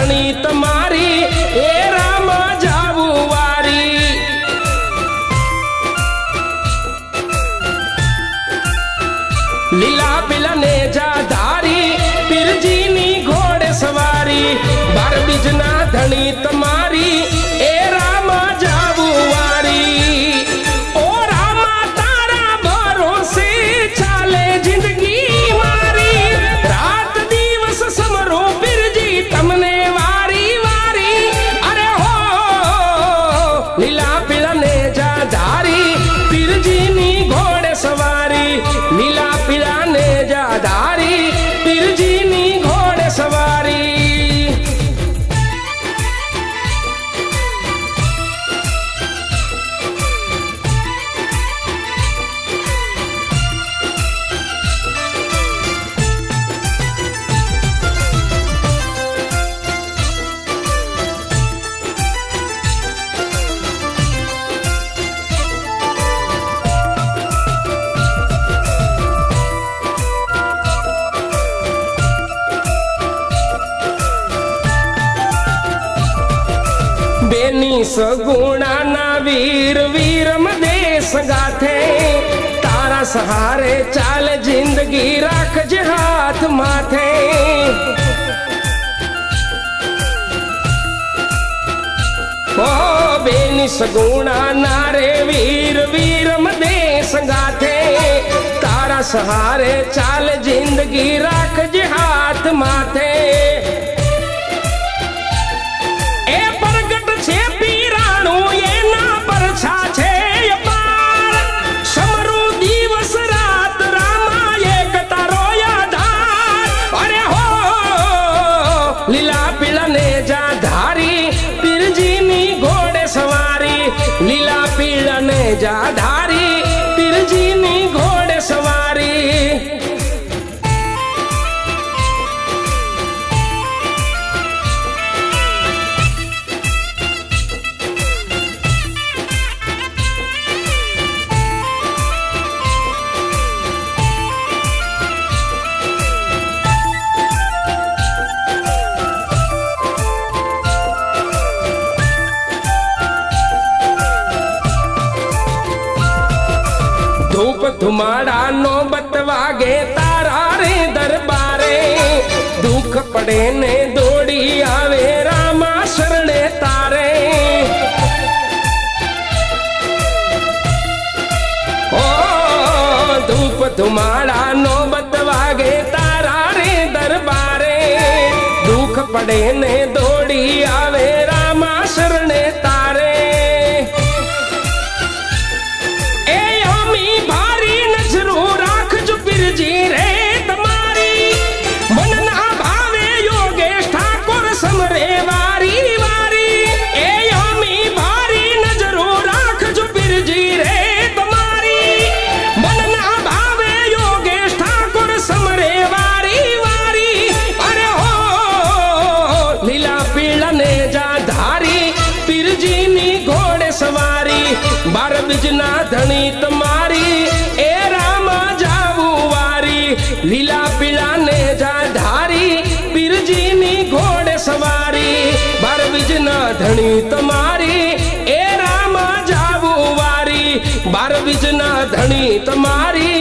ધણી તમારી એ રામ જાવું વારી। લીલા પીલા ને જા ધારી પીરજીની ઘોડે સવારી। 12 બીજના ધણી તમારી એ રામ જાવું વારી। ઓ રામા તારા ભરોસે ચાલે જિંદગી મારી, રાત દિવસ સમરો પીરજી તમને વારી વારી। અરે હો લીલા પીલા ને જા ધારી પીરજીની ઘોડે સવારી। લીલા પીલા ને જા ધારી પીરજીની ઘોડે સવારી। बेनी सगुणा ना वीर वीरम देश गाथे, तारा सहारे चाल जिंदगी राख जे हाथ माथे। ओ बेनी सगुणा नारे वीर वीरम देश गाथे, तारा सहारे चाल जिंदगी राख जे हाथ माथे। લીલા પીલા ને જા ધારી પીરજીની ઘોડે સવારી। લીલા પીલા ને જા ધારી પીરજીની ઘોડે સવારી। धूप धुमाड़ा नौबत वागे तारा रे दरबारे, दुख पड़े ने दौड़ी आवे रामा शरणे तारे। ओ धूप धुमाड़ा नौबत वागे तारा रे दरबारे, दुख पड़े ने दौड़ी आवे रामा शरणे तारे। जी रे तुम्हारी मन ना भावे योगेश ठाकुर समरे वारी वारी। ए यामी भारी नजरो राख जो बिरजी रे तुम्हारी मन ना भावे योगेश ठाकुर समरे वारी वारी। अरे हो लीला पीला ने जा धारी बिरजी नी घोड़े सवारी। 12 बीजना धनी तुम्हारी ए रामा લીલા પીલા ને જા ધારી પીરજીની ઘોડે સવારી। 12 બીજના ધણી તમારી એ રામ જાવું વારી। 12 બીજના ધણી તમારી